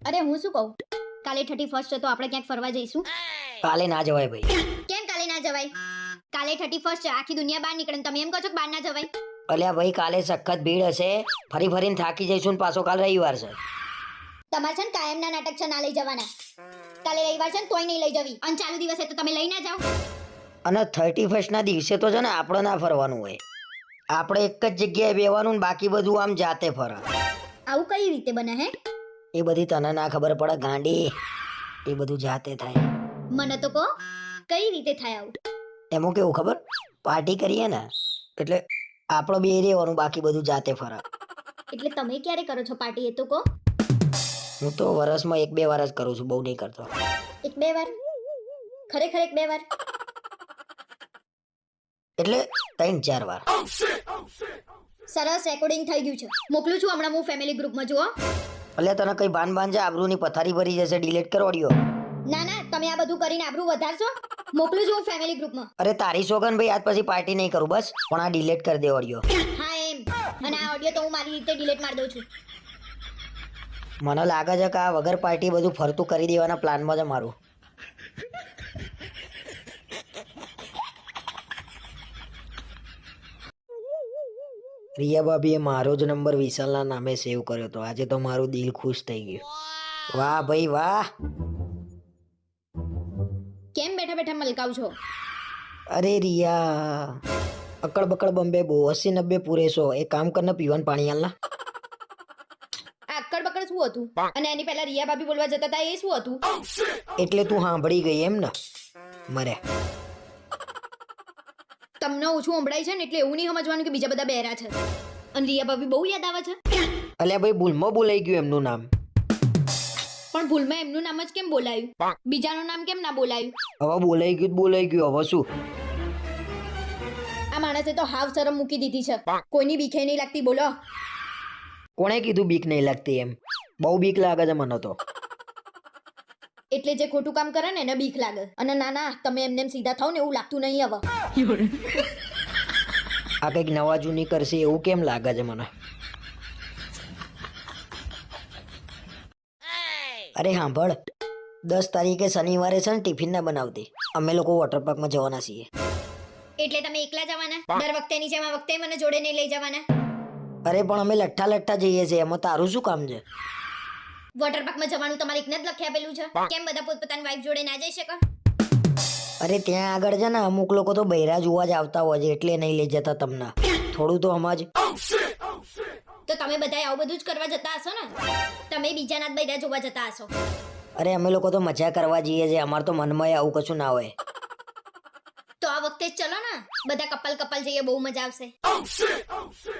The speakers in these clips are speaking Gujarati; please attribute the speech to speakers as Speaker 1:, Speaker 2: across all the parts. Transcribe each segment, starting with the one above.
Speaker 1: અરે હું શું કહું, કાલે 31st છે તો આપણે ક્યાંક ફરવા જઈશું.
Speaker 2: કાલે ના જવાય ભાઈ.
Speaker 1: કેમ કાલે ના જવાય? કાલે 31st છે, આખી દુનિયા બહાર નીકળે ને તમે એમ કહો છો કે બહાર ના જવાય?
Speaker 2: અલ્યા ભાઈ કાલે સખત ભીડ હશે, ફરી ફરીને થાકી જઈશું ને પાછો કાલ રવિવાર છે.
Speaker 1: તમારે છે ને કાયમના નાટક છે ના લઈ જવાના. કાલે રવિવાર છે ને તોય નહીં લઈ જવી, અને ચાલુ દિવસે તો તમે લઈ ના જાઓ.
Speaker 2: અને 31st ના દિવસે તો છે ને આપણે ના ફરવાનું હોય, આપણે એક જ જગ્યાએ બેવાનું ને બાકી બધું આમ જાતે ફરે.
Speaker 1: આવું કઈ રીતે બને હે?
Speaker 2: એ બધી તને ના ખબર પડે ગાંડી, એ બધું જાતે થાય.
Speaker 1: મને તો કહો કઈ રીતે થાય આવું?
Speaker 2: એમાં કેવું ખબર, પાર્ટી કરીએ ને એટલે આપણો બે રહેવાનું, બાકી બધું જાતે ફરે.
Speaker 1: એટલે તમે ક્યારે કરો છો પાર્ટી એ તો કહો.
Speaker 2: હું તો વર્ષમાં 1-2 વાર જ કરું છું, બહુ નહીં કરતો.
Speaker 1: 1-2 વાર? ખરેખર 1-2 વાર?
Speaker 2: એટલે 3-4 વાર.
Speaker 1: સરસ, રેકોર્ડિંગ થઈ ગયું છે, મોકલું છું હમણાં હું ફેમિલી ગ્રુપમાં. જુઓ.
Speaker 2: અલ્યા તને કઈ ભાન ભાન છે? આબરૂની પથારી ભરી જશે, ડિલીટ કરો ઓડિયો.
Speaker 1: ના ના, તમે આ બધું કરીને આબરૂ વધારશો. મોકલું છું હું ફેમિલી ગ્રુપમાં.
Speaker 2: અરે તારી સોગન ભાઈ, આજ પછી પાર્ટી નહીં કરું બસ, પણ આ ડિલીટ કરી દે ઓડિયો.
Speaker 1: હા એમ, અને આ ઓડિયો તો હું મારી રીતે ડિલીટ મારી દઉં છું.
Speaker 2: મને લાગે છે કે આ વગર પાર્ટી બધું ફરતું કરી દેવાના પ્લાનમાં છે મારું. રિયા ભાભીએ મારો જ નંબર વિશાલના નામે સેવ કર્યો હતો. આજે તો મારું દિલ ખુશ થઈ ગયું. વાહ ભાઈ વાહ.
Speaker 1: કેમ બેઠા બેઠા મલકાવ છો?
Speaker 2: અરે રિયા, અકड़ बकड़ बम्बे बो 80-90 पूरे 100. एक काम करना, पीवन पानी आलना.
Speaker 1: આ અક્કડ બકડ શું હતું? અને એની પહેલા રિયા ભાભી બોલવા જતા હતા એ શું હતું?
Speaker 2: એટલે તું સાંભળી ગઈ એમ ને? મરે
Speaker 1: તમને ઓછું સંભળાય છે ને એટલે એવું નહીં સમજવાનું કે બીજા બધા બહેરા છે. અને રિયા ભાભી બહુ યાદ આવે છે.
Speaker 2: અલ્યા ભાઈ ભૂલમાં બોલાઈ ગયું એમનું નામ.
Speaker 1: પણ ભૂલમાં એમનું નામ જ કેમ બોલાયું? બીજાનું નામ કેમ ના બોલાયું?
Speaker 2: હવે બોલાઈ ગયું, બોલાઈ ગયું, હવે શું?
Speaker 1: આ માણસે તો હાવ શરમ મૂકી દીધી છે, કોઈની બીકે નહીં લાગતી. બોલો.
Speaker 2: કોણે કીધું બીક નહીં લાગતી? એમ બહુ બીક લાગે છે મને તો.
Speaker 1: એટલે જે ખોટું કામ કરે ને એને બીક લાગે. અને ના ના, તમે એમને સીધા થાવ ને એવું લાગતું નહીં હવે.
Speaker 2: આ કંઈક નવા જૂની કરશે એવું કેમ લાગે છે મને? અરે સાંભળ, 10 તારીખે શનિવારે છે ને ટિફિન ના બનાવતી, અમે લોકો વોટર પાર્કમાં જવાના છીએ.
Speaker 1: એટલે તમે એકલા જવાના? દર વખતેની જેમ આ વખતે મને જોડે નહીં લઈ જવાના?
Speaker 2: અરે પણ અમે લઠ્ઠા લઠ્ઠા જઈએ છીએ, એમાં તારું શું કામ છે?
Speaker 1: વોટર પાર્કમાં જવાનું તમારે એકને જ લખી આપેલું છે, કેમ બધા પોતપોતાની વાઈફ જોડે ના જઈ શકે?
Speaker 2: અરે ત્યાં આગળ છે ને અમુક લોકો તો બૈરા જોવા જ આવતા હોય છે, એટલે નહીં લઈ જતા તમને. થોડું તો સમજ.
Speaker 1: તો તમે બધા આવું બધું જ કરવા જતા હશો ને? તમે બીજાના જ બૈરા જોવા જતા હશો.
Speaker 2: અરે અમે લોકો તો મજા કરવા જઈએ છીએ, અમારે તો મનમાં આવું કશું ના હોય.
Speaker 1: તો આ વખતે જ ચલો ને, બધા કપલ કપલ જઈએ, બહુ મજા આવશે.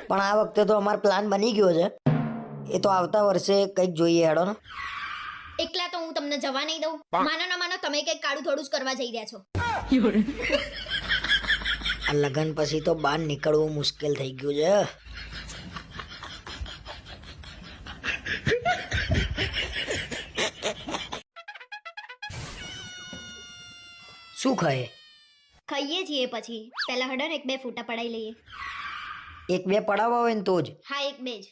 Speaker 2: પણ આ વખતે તો અમારો પ્લાન બની ગયો છે, એ તો આવતા વર્ષે કંઈક જોઈએ. હેડો ને.
Speaker 1: એકલા તો હું તમને જવા નહીં દઉં. માનો ના માનો તમે કંઈક કાળું થોડું જ કરવા જઈ રહ્યા છો.
Speaker 2: આ લગન પછી તો બહાર નીકળવું મુશ્કેલ થઈ ગયું છે. શું ખાય?
Speaker 1: ખાઈએ છીએ પછી. પહેલા હડો ને 1-2 ફોટા પડાઈ લઈએ.
Speaker 2: 1-2 પડાવવા હોય ને તો જ.
Speaker 1: હા, 1-2 જ.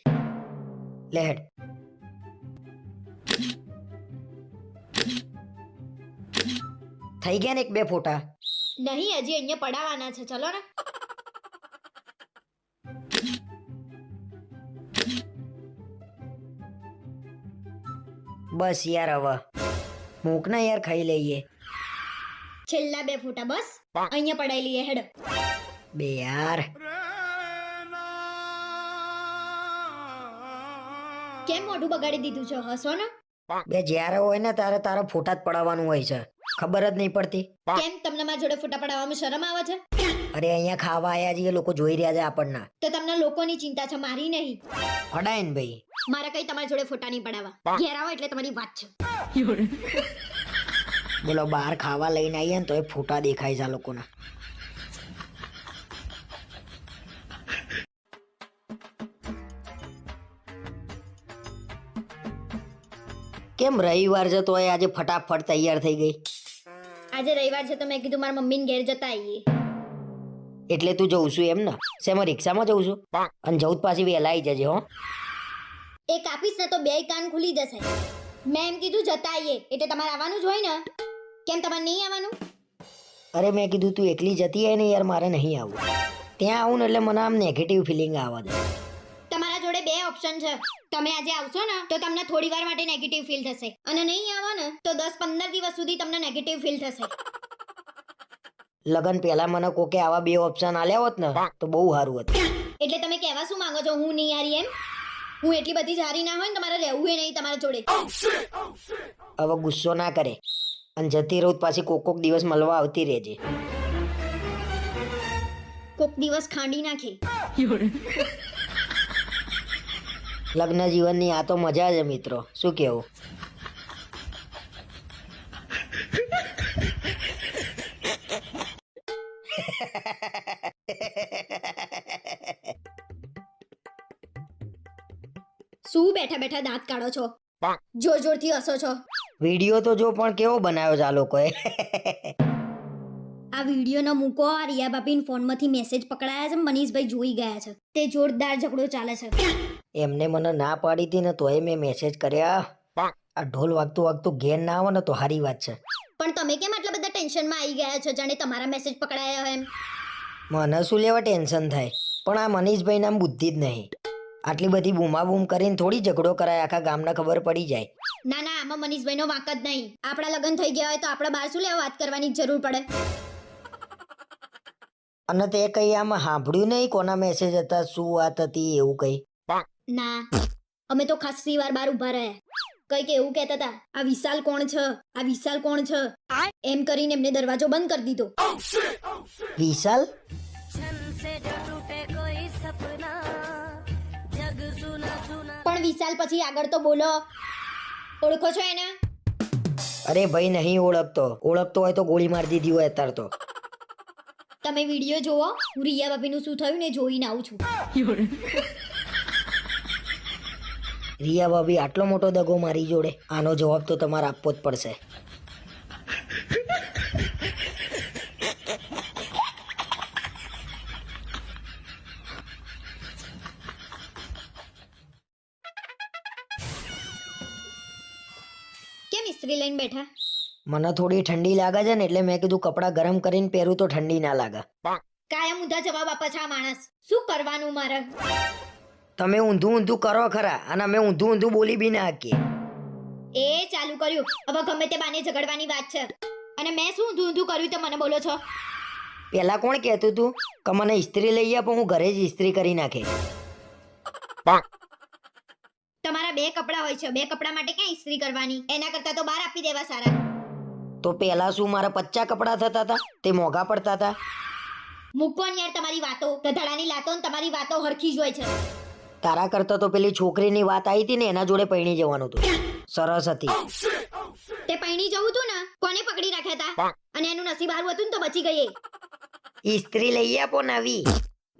Speaker 2: લે હેડ. થઈ ગયા ને 1-2 ફોટા?
Speaker 1: નહીં, હજી અહીંયા પડાવવાના છે. ચલો ને.
Speaker 2: બસ યાર, હવે મૂક ને યાર, ખાઈ લઈએ.
Speaker 1: છેલ્લા 2 ફોટા બસ અહીંયા પડાઈ લઈએ. હેડ.
Speaker 2: બે યાર.
Speaker 1: કેમ મોઢું બગાડી દીધું છે? હસો ને.
Speaker 2: બે જ્યારે હોય ને ત્યારે તારા ફોટા જ પડાવવાનું હોય છે, ખબર જ નહીં પડતી.
Speaker 1: કેમ તમને મારા જોડે ફોટા પડાવવામાં શરમ આવે છે?
Speaker 2: અરે અહીંયા ખાવા આયા છીએ, લોકો જોઈ રહ્યા છે આપણને.
Speaker 1: તો તમને લોકોની ચિંતા છે, મારી નહીં.
Speaker 2: પડાય ને ભાઈ.
Speaker 1: મારા કઈ તમારા જોડે ફોટા નહીં પડાવવા. ઘેર આવો એટલે તમારી વાત છે.
Speaker 2: બોલો, બહાર ખાવા લઈને આવીએ ને તો એ ફોટા દેખાય છે આ લોકોના. કેમ રવિવાર છે તો આજે ફટાફટ તૈયાર થઈ ગઈ?
Speaker 1: આજે રવિવાર છે તો મેં કીધું મારા મમ્મીને ઘેર જતા આવીએ.
Speaker 2: એટલે તું જઉં છું એમ ને? શેમાં, રિક્ષામાં જઉં છું? અને જઉં પાછી વહેલા આવી જજે હો.
Speaker 1: એક આપીશ ને તો 2 કાન ખુલી જશે. મેં એમ કીધું જતા આવીએ, એટલે તમારે આવવાનું જ હોય ને. કેમ તમારે નહીં આવવાનું?
Speaker 2: અરે મેં કીધું તું એકલી જતી હોય ને યાર, મારે નહીં આવવું. ત્યાં આવું ને એટલે મને આમ નેગેટિવ ફિલિંગ આવે છે.
Speaker 1: તમારા જોડે બે ઓપ્શન છે. તમે આજે આવશો ને તો તમને થોડી વાર માટે નેગેટિવ ફીલ થશે, અને નહીં આવો ને તો 10-15 દિવસ સુધી તમને નેગેટિવ ફીલ થશે.
Speaker 2: લગન પહેલા મને કોકે આવા બે ઓપ્શન આલ્યા હોત ને તો બહુ સારું હતું.
Speaker 1: એટલે તમે કહેવા શું માંગો છો? હું નહીં હારી એમ? હું એટલી બધી સારી ના હોય ને તમારે રહેવું નહીં તમારા જોડે.
Speaker 2: હવે ગુસ્સો ના કરે અને જતી રહું પાછી કોક દિવસ મળવા આવતી રહેજે.
Speaker 1: કોક દિવસ ખાંડી નાખે.
Speaker 2: લગ્ન જીવનની આ તો મજા છે મિત્રો, શું કેવું?
Speaker 1: શું બેઠા બેઠા દાંત કાઢો છો? જોર જોરથી હસો છો.
Speaker 2: વિડીયો તો જો પણ કેવો બનાવ્યો છે આ લોકોએ.
Speaker 1: આ વિડીયો નો મૂકો. આ રિયા ભાભીના ફોનમાંથી મેસેજ પકડાયા છે, મનીષભાઈ જોઈ ગયા છે. તે જોરદાર ઝઘડો ચાલે છે.
Speaker 2: એમને મને ના પાડી હતી ને તોય મેં મેસેજ કર્યા. આ ઢોલ વાગતું વાગતું ઘેર ના આવે ને તો સારી વાત છે.
Speaker 1: પણ તમે કેમ આટલા બધા ટેન્શનમાં આવી ગયા છો, જાણે તમારા મેસેજ પકડાયા હોય એમ?
Speaker 2: મને શું લેવા ટેન્શન થાય, પણ આ મનીષભાઈ નામ બુદ્ધિ જ નહીં. આટલી બધી બૂમાબૂમ કરીને થોડી ઝઘડો કરાય, આખા ગામને ખબર પડી જાય.
Speaker 1: ના ના, આમાં મનીષભાઈનો વાંક જ નહીં. આપણા લગ્ન થઈ ગયા હોય તો આપણે બહાર શું લેવા વાત કરવાની જરૂર પડે?
Speaker 2: અને તે કઈ આમાં સાંભળ્યું નહીં કોના મેસેજ હતા, શું વાત હતી, એવું કઈ?
Speaker 1: ના, અમે તો ખાસી વાર બહાર ઊભા રહ્યા. કઈક એવું કહેતા હતા, આ વિશાલ કોણ છે, આ વિશાલ કોણ છે, એમ કરીને એમને દરવાજો બંધ કરી દીધો.
Speaker 2: વિશાલ?
Speaker 1: પણ વિશાલ પછી આગળ તો બોલો. ઓળખો છો એને?
Speaker 2: અરે ભાઈ નહીં ઓળખતો. ઓળખતો હોય તો ગોળી મારી દીધી હોય અત્યારે તો.
Speaker 1: તમે વિડીયો જોવો, હું રિયા ભાભીનું શું થયું ને જોઈને આવું છું.
Speaker 2: રિયા ભાભી આટલો મોટો દગો મારી જોડે, આનો જવાબ તો તમારે આપવો જ પડશે.
Speaker 1: કેમ ઇસ્ત્રી લઈને બેઠા?
Speaker 2: મને થોડી ઠંડી લાગે છે ને એટલે મેં કીધું કપડાં ગરમ કરીને પહેરું તો ઠંડી ના લાગે.
Speaker 1: કાયમ ઊંધા જવાબ આપે છે આ માણસ. શું કરવાનું મારે?
Speaker 2: તમે ઊંધું ઊંધું કરો ખરા, અને અમે ઊંધું ઊંધું બોલી બી ના શકીએ.
Speaker 1: એ ચાલુ કર્યું. હવે ગમે તે બાને ઝઘડવાની વાત છે, અને મેં શું ઊંધું ઊંધું કર્યું તો મને બોલો છો?
Speaker 2: પેલા કોણ કહેતું તું કે મને ઇસ્ત્રી લઈ આપો, હું ઘરે જ ઇસ્ત્રી કરી નાખે.
Speaker 1: તમારા બે કપડા હોય છે, બે કપડા માટે ક્યાં ઇસ્ત્રી કરવાની? એના કરતા તો બહાર આપી દેવા સારા.
Speaker 2: તો પેલા શું મારા 50 કપડાં થતા હતા? તે મોંઘા પડતા હતા?
Speaker 1: મૂકો ને યાર તમારી વાતો. ગધાડાની લાતો ને તમારી વાતો હરખી જ હોય છે.
Speaker 2: તારા કરતા તો પેલી છોકરીની વાત આવી હતી ને એના જોડે પૈણી જવાનું હતું. સરસ હતી.
Speaker 1: તે પૈણી જવું તું ને, કોને પકડી રાખ્યા હતા? અને એનું નસીબ સારું હતું ને તો બચી ગઈ.
Speaker 2: ઇસ્ત્રી લઈ આપો નવી,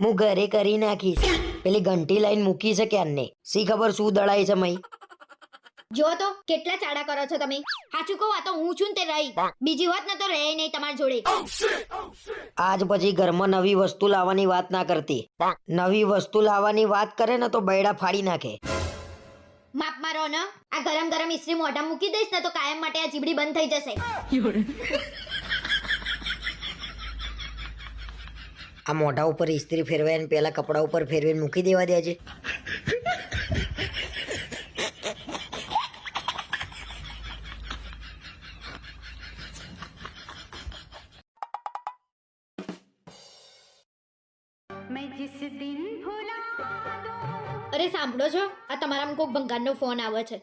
Speaker 2: હું ઘરે કરી નાખીશ. પેલી ઘંટી લાઈન મૂકી છે ક્યારને, સી ખબર શું દળાય છે મઈ.
Speaker 1: જો તો કેટલા ચાડા કરો છો તમે. સાચું કહું, આ તો હું છું ને તે રહી. બીજી વાત ને તો રહે નહીં તમારી જોડે.
Speaker 2: આજ પછી ઘરમાં નવી વસ્તુ લાવવાની વાત ના કરતી. નવી વસ્તુ લાવવાની વાત કરે ને તો બૈડા ફાડી નાખે.
Speaker 1: માપ મારો ને. આ ગરમ ગરમ ઇસ્ત્રી મોઢા મૂકી દઈશ ને તો કાયમ માટે આ જીબડી બંધ થઈ જશે.
Speaker 2: આ મોઢા ઉપર ઇસ્ત્રી ફેરવાય ને પેલા કપડા ઉપર ફેરવીને મૂકી દેવા દેજે.
Speaker 1: અરે સાંભળો છો, આ તમારામાં કોઈક ભંગારનો ફોન આવે છે.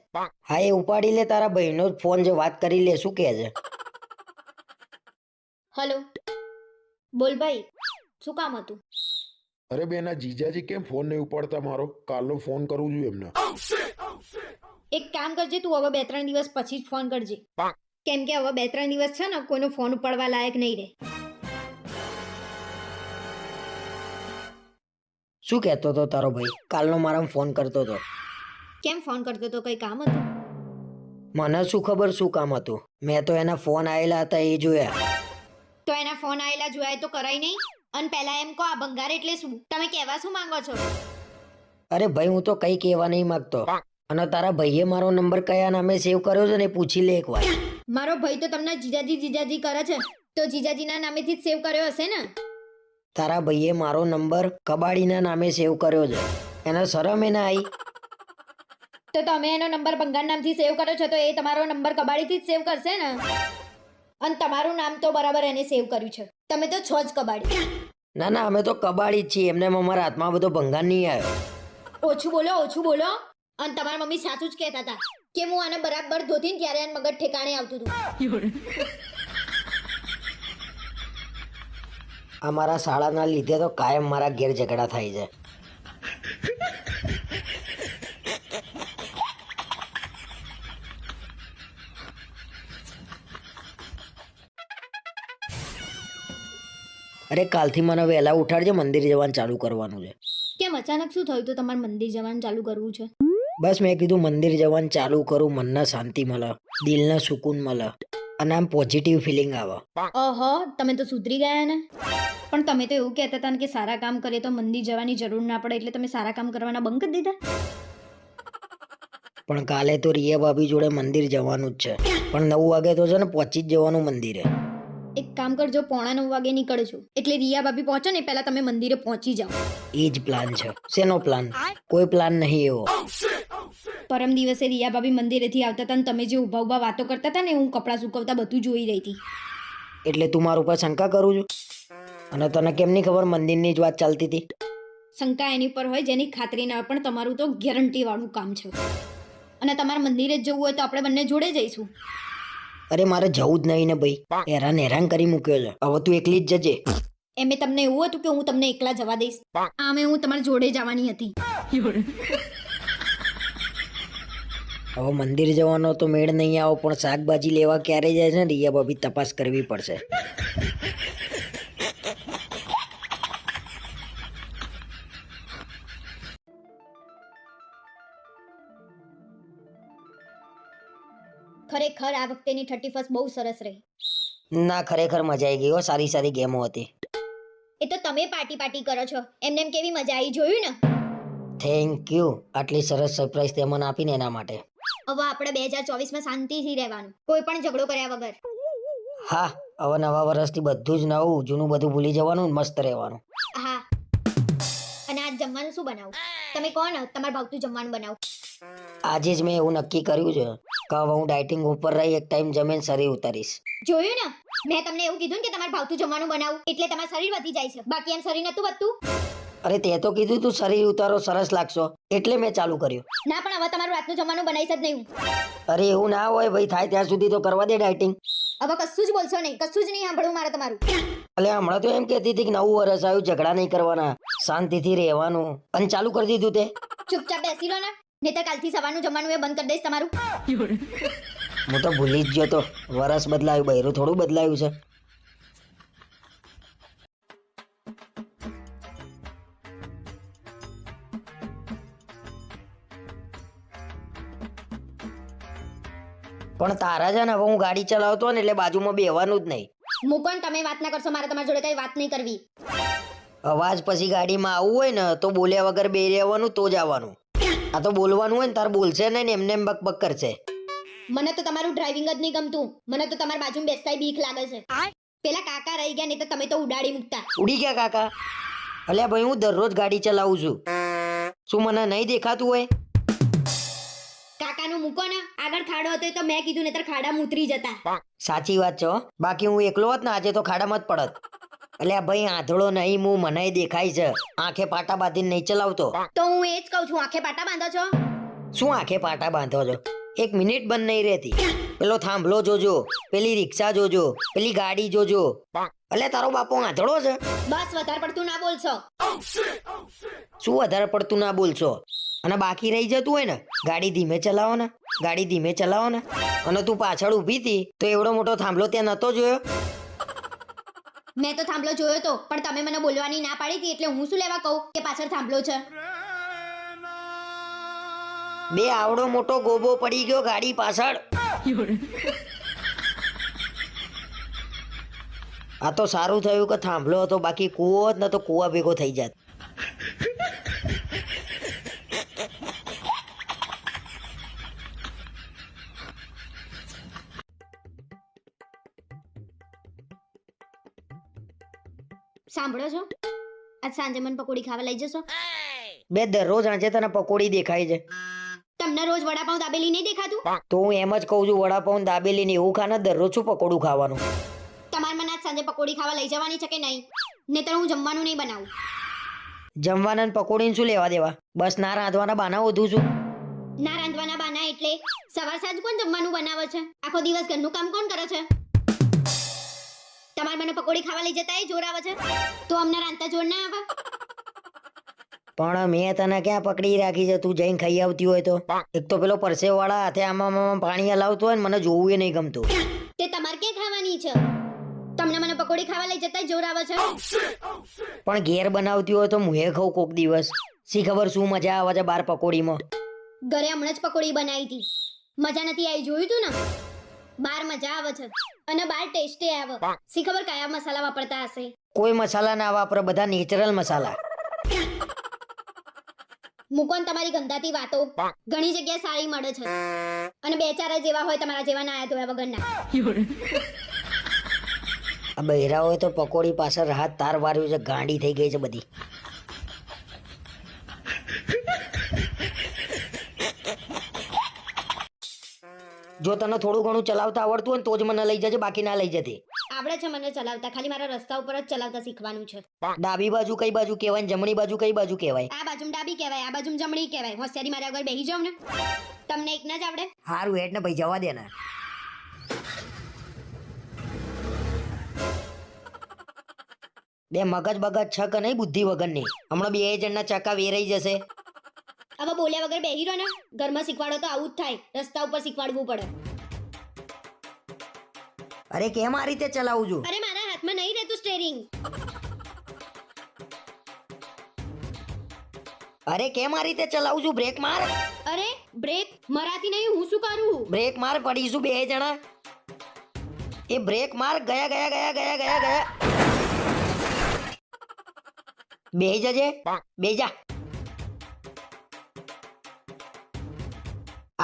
Speaker 2: હા એ ઉપાડી લે, તારા ભાઈનો જ ફોન છે, વાત કરી લે. શું કહે છે?
Speaker 1: હેલો, બોલ ભાઈ, શું કામ હતું?
Speaker 3: અરે બેના જીજાજી કેમ ફોન નહીં ઉપાડતા મારો? કાલનો ફોન કરું છું એમને.
Speaker 1: એક કામ કરજે, તું હવે 2-3 દિવસ પછી જ ફોન કરજે. કેમ કે હવે 2-3 દિવસ છે ને કોઈનો ફોન ઉપાડવા લાયક નહીં રહે.
Speaker 2: શું કહેતો હતો તારો ભાઈ? કાલનો મારા ફોન કરતો હતો.
Speaker 1: કેમ ફોન કરતો તો? કઈ કામ હતું?
Speaker 2: મને શું ખબર શું કામ હતું? મેં તો એના ફોન આવેલા હતા એ જોયા.
Speaker 1: તો એના ફોન આયેલા જોયા તો કરાય નહીં? અને પહેલા એમ કહો, આ ભંગાર એટલે શું? તમે કહેવા શું માંગો છો?
Speaker 2: અરે ભાઈ હું તો કઈ કહેવા નહીં માંગતો. અને તારા ભાઈએ મારો નંબર કયા નામે સેવ કર્યો છે ને એ પૂછી લે એકવાર.
Speaker 1: મારો ભાઈ તો તમને જીજાજી જીજાજી કરે છે, તો જીજાજીના નામેથી જ સેવ કર્યો હશે ને.
Speaker 2: તારા ભાઈએ મારો નંબર કબાડીના નામે સેવ કર્યો છે, એને શરમ એ ના આવી?
Speaker 1: તો તમે એનો નંબર ભંગાર નામથી સેવ કર્યો છે, તો એ તમારો નંબર કબાડીથી જ સેવ કરશે ને. અને તમારું નામ તો બરાબર એને સેવ કર્યું છે. તમે તો છો જ કબાડી.
Speaker 2: ના ના, અમે તો કબાડી જ છીએ, એમને અમારા હાથમાં બધો ભંગાર નહીં આવ્યો.
Speaker 1: ઓછું બોલો, ઓછું બોલો. અને તમારા મમ્મી સાચું જ કહેતા હતા કે હું આને બરાબર ધોતી ને ત્યારે આને મગજ ઠેકાણે આવતું હતું.
Speaker 2: આ મારા શાળાના લીધે તો કાયમ મારા ઘેર ઝઘડા થાય છે. અરે કાલથી મને વહેલા ઉઠાડજે, મંદિર જવાનું ચાલુ કરવાનું છે.
Speaker 1: કેમ અચાનક શું થયું તો તમારે મંદિર જવાનું ચાલુ કરવું છે?
Speaker 2: બસ મેં કીધું મંદિર જવાનું ચાલુ કરું, મનને શાંતિ મળે, દિલને સુકૂન મળે અને આમ પોઝિટિવ ફિલિંગ આવે.
Speaker 1: ઓહો, તમે તો સુધરી ગયા ને. પણ તમે તો એવું કહેતા હતા ને કે સારા કામ કરીએ તો મંદિર જવાની જરૂર ના પડે, એટલે તમે સારા કામ કરવાના બંધ કરી દીધા.
Speaker 2: પણ કાલે તો રિયા ભાભી જોડે મંદિર જવાનું જ છે, પણ 9 વાગે તો છે ને પહોંચી જ જવાનું મંદિરે.
Speaker 1: એક કામ કરજો, 8:45 વાગે નીકળજો, એટલે રિયા ભાભી પહોંચો ને પહેલા તમે મંદિરે પહોંચી જાઓ.
Speaker 2: એ જ પ્લાન છે. શેનો પ્લાન? કોઈ પ્લાન નહીં એવો.
Speaker 1: પરમ દિવસે રિયા ભાભી મંદિરેથી આવતા હતા ને તમે જે ઊભા ઊભા વાતો કરતા હતા ને, હું કપડાં સુકવતા બધું જોઈ રહી હતી.
Speaker 2: એટલે તું મારા ઉપર શંકા કરું છું? અને તને કેમ નહીં ખબર મંદિરની જ વાત ચાલતી હતી?
Speaker 1: શંકા એની પર હોય જેની ખાતરી ના હોય, પણ તમારું તો ગેરંટી વાળું કામ છે. અને તમારે મંદિરે જ જવું હોય તો આપણે બંને જોડે જઈશું.
Speaker 2: અરે મારે જવું જ નહીં ને ભાઈ, હેરાન કરી મૂક્યો છે. હવે તું એકલી જ જજે.
Speaker 1: એમે તમને એવું હતું કે હું તમને એકલા જવા દઈશ? આમે હું તમારી જોડે જવાની હતી.
Speaker 2: હવે મંદિર જવાનો તો મેળ નહીં આવો, પણ શાકભાજી લેવા ક્યારે જાય છે ને રિયા ભાભી તપાસ કરવી પડશે.
Speaker 1: ખરેખર આ વખતેની 31st બહુ સરસ રહી.
Speaker 2: ના, ખરેખર મજા આવી ગઈ હો, સારી સારી ગેમો હતી.
Speaker 1: એ તો તમે પાર્ટી કરો છો, એમને એમ કેવી મજા આવી જોયું ને.
Speaker 2: થેન્ક યુ, આટલી સરસ સરપ્રાઈઝ તે મને આપીને એના માટે.
Speaker 1: હવે આપણે 2024માં શાંતિથી રહેવાનું, કોઈ પણ ઝઘડો કર્યા વગર.
Speaker 2: હા, હવે નવા વર્ષથી બધું જ નવું, જૂનું બધું ભૂલી જવાનું, મસ્ત રહેવાનું.
Speaker 1: હા. અને આજ જમવાનું શું બનાવું? તમે કોણ તમારે ભાવતું જમવાનું બનાવું?
Speaker 2: આજે જ મેં એવું નક્કી કર્યું છે કે હવે હું ડાયટિંગ ઉપર રહી એક ટાઈમ જમીન શરીર ઉતારીશ.
Speaker 1: જોયું ને, મેં તમને એવું કીધું ને કે તમારે ભાવતું જમવાનું બનાવું એટલે તમારું શરીર વધી જાય છે, બાકી એમ શરીર નતું વધતું.
Speaker 2: અરે તે તો કીધું તું શરીર ઉતારો, સરસ લાગશો, એટલે મેં ચાલુ કર્યું.
Speaker 1: ના, પણ હવે તમારું રાતનું જમવાનું બનાવીશ જ નહીં હું.
Speaker 2: અરે એવું ના હોય ભાઈ, થાય ત્યાં સુધી તો કરવા દે ડાયટિંગ.
Speaker 1: હવે કશું જ બોલશો નહીં, કશું જ નહીં સાંભળવું મારે તમારું.
Speaker 2: એટલે હમણાં તો એમ કહેતી હતી કે નવું વર્ષ આવ્યું, ઝઘડા નહીં કરવાના, શાંતિથી રહેવાનું, અને ચાલુ કરી દીધું તે.
Speaker 1: ચૂપચાપ બેસી રહો ને, નહીતર કાલથી સવારનું જમવાનું એ બંધ કરી દઈશ તમારું.
Speaker 2: હું તો ભૂલી જ ગયો તો, વરસ બદલાયું, બૈરું થોડું બદલાયું છે. પણ તારા છે ને, હવે હું ગાડી ચલાવતો ને એટલે બાજુમાં બેવાનું જ નહીં.
Speaker 1: મૂકો ને, તમે વાત ના કરશો, મારે તમારી જોડે કઈ વાત નહીં કરવી.
Speaker 2: અવાજ પછી ગાડીમાં આવવું હોય ને તો બોલ્યા વગર બે રહેવાનું, તો જ આવવાનું. આ તો બોલવાનું હોય ને તાર બોલશે ને, એમને એમ બક બક કરશે.
Speaker 1: મને તો તમારું ડ્રાઇવિંગ જ નહીં ગમતું, મને તો તમારી બાજુમાં બેસતાય બીક લાગે છે. પેલા કાકા રહી ગયા નહીં તો તમે તો ઉડાડી મૂકતા.
Speaker 2: ઉડી ગયા કાકા? અલ્યા ભાઈ, હું દરરોજ ગાડી ચલાવું છું, શું મને નહીં દેખાતું હોય?
Speaker 1: કાકાનું મૂકો ને, આગળ ખાડો હતો તો મેં કીધું નહીતર ખાડામાં ઉતરી જતા.
Speaker 2: સાચી વાત છે હો. બાકી હું એકલો હોત ને આજે તો ખાડામાં જ પડત. અલ્યા ભાઈ, આંધળો નહીં હું, મને દેખાય છે, આંખે પાટા બાંધીને નહીં ચલાવતો.
Speaker 1: તો હું એ જ કહું છું, આંખે પાટા બાંધો છો?
Speaker 2: શું આંખે પાટા બાંધો છો? એક મિનિટ બંધ નહીં રહેતી. પેલો થાંભલો જોજો, પેલી રિક્ષા જોજો, પેલી ગાડી જોજો. અલ્યા તારો બાપો આંધળો છે?
Speaker 1: બસ વધારે પડતું ના બોલશો.
Speaker 2: શું વધારે પડતું ના બોલશો? અને બાકી રહી જતું હોય ને, ગાડી ધીમે ચલાવો ને, ગાડી ધીમે ચલાવો ને. અને તું પાછળ ઊભી હતી તો એવડો મોટો થાંભલો ત્યાં નતો જોયો?
Speaker 1: મેં તો થાંભલો જોયો તો, પણ તમે મને બોલવાની ના પાડી હતી, એટલે હું શું લેવા કહું કે પાછળ થાંભલો છે?
Speaker 2: બે આવડો મોટો ગોબો પડી ગયો ગાડી પાછળ. આ તો સારું થયું કે થાંભલો હતો, બાકી કૂવો જ ન તો કૂવા ભેગો થઈ જાત.
Speaker 1: સાંભળો છો આજ સાંજે મને પકોડી ખાવા લઈ જશો?
Speaker 2: બે દરરોજ આંજે તને પકોડી દેખાય છે
Speaker 1: તમને રોજ વડાપાઉં દાબેલી નહીં દેખાતું?
Speaker 2: તો હું એમ જ કહું છું વડાપાઉં ને દાબેલી ને એવું ખાને દરરોજ શું પકોડું ખાવાનું.
Speaker 1: તમારે મને આજ સાંજે પકોડી ખાવા લઈ જવાની છે કે નહીં? નહીંતર હું જમવાનું નહીં બનાવું.
Speaker 2: જમવાના ને પકોડીને શું લેવા દેવા? બસ ના રાંધવાના બાના વધુ છું.
Speaker 1: ના રાંધવાના બાના એટલે સવાર સાંજ કોણ જમવાનું બનાવે છે? આખો દિવસ ઘરનું કામ કોણ કરે છે? તમારે મને પકોડી ખાવા લઈ જતા જોર આવે છે તો અમને રાંધતા જોર ના આવે?
Speaker 2: પણ મેં તને ક્યાં પકડી રાખી છે? તું જઈને ખાઈ આવતી હોય તો. એક તો પેલો પરસેવાળા હાથે આમાં પાણી હલાવતો હોય ને મને જોવું એ નહીં ગમતું.
Speaker 1: તે તમારે ક્યાં ખાવાની છે? તમને મને પકોડી ખાવા લઈ જતા જોર આવે છે?
Speaker 2: પણ ઘેર બનાવતી હોય તો મુએ ખાઉં કોક દિવસ. શી ખબર શું મજા આવે છે બાર પકોડીમાં.
Speaker 1: ઘરે હમણાં જ પકોડી બનાવી હતી, મજા નથી આવી. જોયું તું ને? બાર મજા આવે છે અને બાર ટેસ્ટે આવે. શી ખબર કયા મસાલા વાપરતા હશે?
Speaker 2: કોઈ મસાલા ના વાપરે, બધા નેચરલ મસાલા.
Speaker 1: મૂકો ને તમારી ગંધાતી વાતો. ઘણી જગ્યાએ સારી મળે છે અને બે ચાર જ એવા હોય તમારા જેવા નાયા ધોયા વગરના.
Speaker 2: આ બહેરા હોય તો પકોડી પાછળ હાથ તાર વાર્યું છે, ગાંડી થઈ ગઈ છે બધી. જો તને થોડું ઘણું ચલાવતા આવડતું હોય ને તો જ મને લઈ જજે, બાકી ના લઈ જતી.
Speaker 1: આવડે છે મને ચલાવતા, ખાલી મારા રસ્તા ઉપર જ ચલાવતા શીખવાનું છે.
Speaker 2: ડાબી બાજુ કઈ બાજુ કહેવાય ને જમણી બાજુ કઈ બાજુ કહેવાય?
Speaker 1: આ બાજુ ડાબી કહેવાય, આ બાજુ જમણી કહેવાય. હોશિયારી મારા આગળ બેહી જાવ ને. તમને એક ના જ આવડે?
Speaker 2: હારું હેડ ને ભાઈ જવા દે ને. બે મગજ બગજ છ કે નહીં બુદ્ધિ વગરની. હમણાં બે જણના ચક્કા વેરાઈ જશે.
Speaker 1: હવે બોલ્યા વગર બેહી રહો ને. ઘરમાં શીખવાડો તો આવું જ થાય, રસ્તા ઉપર શીખવાડવું પડે.
Speaker 2: અરે કેમ આ રીતે ચલાવું છું?
Speaker 1: અરે મારા હાથમાં નહીં રહેતું સ્ટેરિંગ.
Speaker 2: અરે કેમ આ રીતે ચલાવું છું? બ્રેક માર.
Speaker 1: અરે બ્રેક મરાતી નહીં, હું શું કરું?
Speaker 2: બ્રેક માર, પડીશું બે જણા. એ બ્રેક માર. ગયા ગયા ગયા ગયા ગયા ગયા. બેહી જજે, બેહી જા.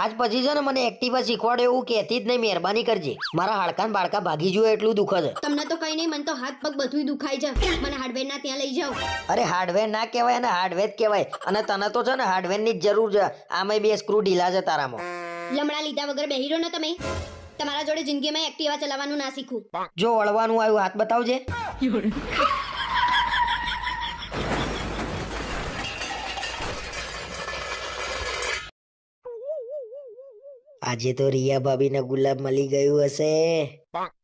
Speaker 2: આજ પછી છે ને મને એક્ટિવા શીખવાડો એવું કહેતી જ નહીં, મહેરબાની કરજે. મારા હાડકાં ને બાળકા ભાગી જુએ એટલું દુખે છે.
Speaker 1: તમને તો કઈ નહીં, મને તો હાથ પગ બધું દુખાય છે. મને હાર્ડવેર ના ત્યાં લઈ જાઓ.
Speaker 2: અરે હાર્ડવેર ના કહેવાય અને હાર્ડવેર જ કહેવાય. અને તને તો છે ને હાર્ડવેર ની જ જરૂર છે. આમાં બે સ્ક્રૂ ઢીલા છે તારામાં.
Speaker 1: લમડા લીધા વગર બેહી રહો ને તમે. તમારા જોડે જિંદગીમાં એક્ટિવા ચલાવવાનું ના શીખું.
Speaker 2: જો વળવાનું આવ્યું હાથ બતાવજે. આજે તો રિયા ભાભી ને ગુલાબ મળી ગયું હશે.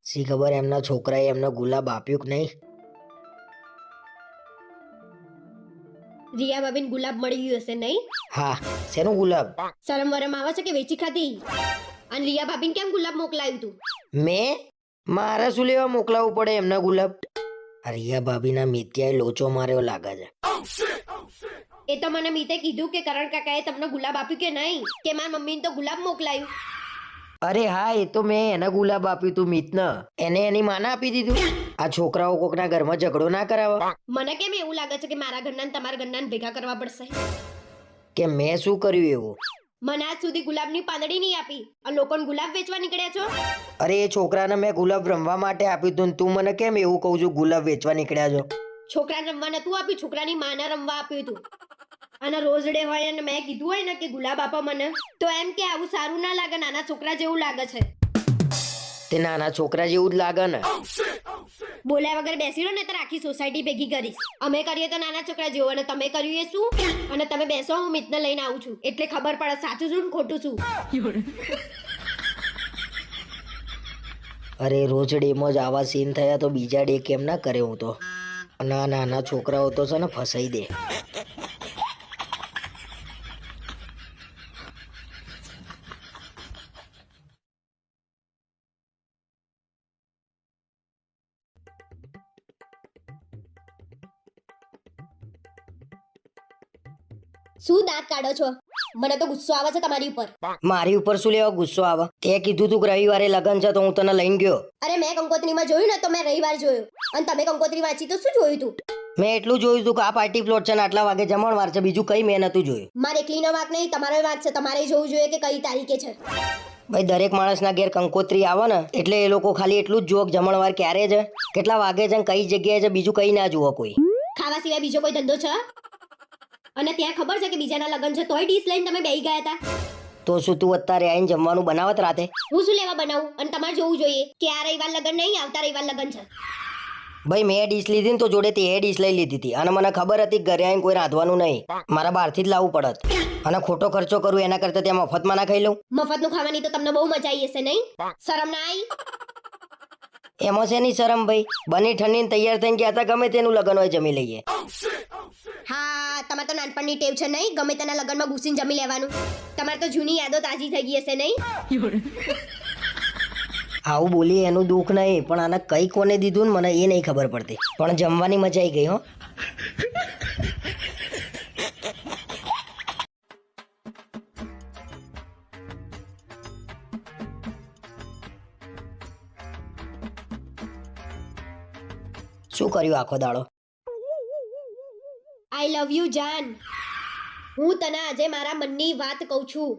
Speaker 2: શી ખબર એમના છોકરાએ એમને ગુલાબ આપ્યું કે નહીં.
Speaker 1: રિયા ભાભીને ગુલાબ મળી ગયું હશે નહીં?
Speaker 2: હા, શેનું ગુલાબ?
Speaker 1: શરમ વરમ આવે છે કે વેચી ખાધી? અને રિયા ભાભીને કેમ ગુલાબ મોકલાયું તું?
Speaker 2: મેં? મારે શું લેવા મોકલાવવું પડે એમને ગુલાબ? આ રિયા ભાભીના મિત્યાએ લોચો માર્યો લાગે છે.
Speaker 1: એ તો મને મીતે કીધું કે કરણ કાકાએ તમને ગુલાબ આપ્યું કે નહીં, કે મારા મમ્મીને તો ગુલાબ મોકલાયું.
Speaker 2: અરે હા, એ તો મેં એને ગુલાબ આપ્યું તું મિતને. એને એની માને આપી દીધું. આ છોકરાઓ કોકના ઘરમાં ઝઘડો ના કરાવે.
Speaker 1: મને કેમ એવું લાગે છે કે મારા ઘરના ને તમારા ઘરના ભેગા કરવા પડશે?
Speaker 2: કે મેં શું કર્યું એવું?
Speaker 1: મને આજ સુધી ગુલાબની પાંદડી નહીં આપી, આ લોકોને ગુલાબ વેચવા નીકળ્યા છો.
Speaker 2: અરે એ છોકરાને મેં ગુલાબ રમવા માટે આપ્યું તું, તું મને કેમ એવું કહું છું ગુલાબ વેચવા નીકળ્યા છો?
Speaker 1: છોકરાને રમવા નતું આપ્યું, છોકરાની માને રમવા આપ્યું તું. અને રોજ ડે હોય અને મેં કીધું હોય ને કે ગુલાબ આપો મને, તો એમ કે આવું સારું ના લાગે, નાના છોકરા જેવું લાગે છે.
Speaker 2: તે નાના છોકરા જેવું જ લાગે ને.
Speaker 1: બોલ્યા વગર બેસી રહો ને તો આખી સોસાયટી ભેગી કરીશ. અમે કરીએ તો નાના છોકરા જેવું અને તમે કર્યું એ શું? અને તમે બેસો, હું મિતને લઈને આવું છું એટલે ખબર પડે સાચું શું ને ખોટું શું.
Speaker 2: અરે રોજ ડેમાં જ આવા સીન થયા તો બીજા ડે કેમ ના કરે? હું તો નાના છોકરાઓ તો છે ને ફસાઈ દે.
Speaker 1: શું દાંત કાઢો છો? મને તો ગુસ્સો આવે છે તમારી ઉપર.
Speaker 2: મારી ઉપર શું લેવા ગુસ્સો આવે? તે કીધું તું કે રવિવારે લગન છે તો હું તને લઈને ગયો.
Speaker 1: અરે મેં કંકોત્રીમાં જોયું ને તો મેં રવિવાર જોયું, અને તમે કંકોત્રી વાંચી તો શું જોયું તું?
Speaker 2: મેં એટલું જોયું તું કે આ પાર્ટી પ્લોટ છે ને આટલા વાગે જમણવાર છે, બીજું કઈ મેં નતું જોયું.
Speaker 1: મારે એકલીનો વાંક નહીં, તમારો વાંક છે. તમારે જોવું જોઈએ કે કઈ તારીખે છે.
Speaker 2: ભાઈ દરેક માણસના ઘેર કંકોત્રી આવે ને એટલે એ લોકો ખાલી એટલું જ જોક જમણવાર ક્યારે છે, કેટલા વાગે છે, કઈ જગ્યાએ છે, બીજું કઈ ના જુઓ કોઈ.
Speaker 1: ખાવા સિવાય બીજો કોઈ ધંધો છે? અને ત્યાં ખબર છે કે બીજાના લગ્ન છે તોય ડીશ લઈને તમે બેહી ગયા હતા.
Speaker 2: તો શું તું અત્યારે આવીને જમવાનું બનાવત રાતે?
Speaker 1: હું શું લેવા બનાવું? અને તમારે જોવું જોઈએ કે આ રવિવાર લગ્ન નહીં, આવતા રવિવાર લગ્ન છે.
Speaker 2: ભાઈ મેં ડીશ લીધી ને તો જોડે તે ડીશ લઈ લીધી હતી અને મને ખબર હતી કે ઘરે આવીને કોઈ રાંધવાનું નહીં, મારા બહારથી જ લાવવું પડત અને ખોટો ખર્ચો કરું એના કરતા ત્યાં મફતમાં ના ખાઈ લઉં.
Speaker 1: મફતનું ખાવાની તો તમને બહુ મજા આવી હશે નહીં? શરમ ના આવી?
Speaker 2: એમાં શેની શરમ ભાઈ? બની ઠંડીને તૈયાર થઈને ગયા હતા, ગમે તેનું લગ્ન હોય જમી લઈએ.
Speaker 1: હા, તમારે તો નાનપણની ટેવ છે નહીં, ગમે તેના લગ્નમાં ઘૂસીને જમી લેવાનું. તમારે તો જૂની યાદો તાજી થઈ ગઈ હશે નહીં?
Speaker 2: આવું બોલી એનું દુઃખ નહીં, પણ આને કઈ કોને દીધું ને મને એ નહીં ખબર પડતી, પણ જમવાની મજા આવી ગઈ હો. શું કર્યું આખો દાડો?
Speaker 1: આઈ લવ યુ જાન. હું તને આજે મારા મનની વાત કહું છું.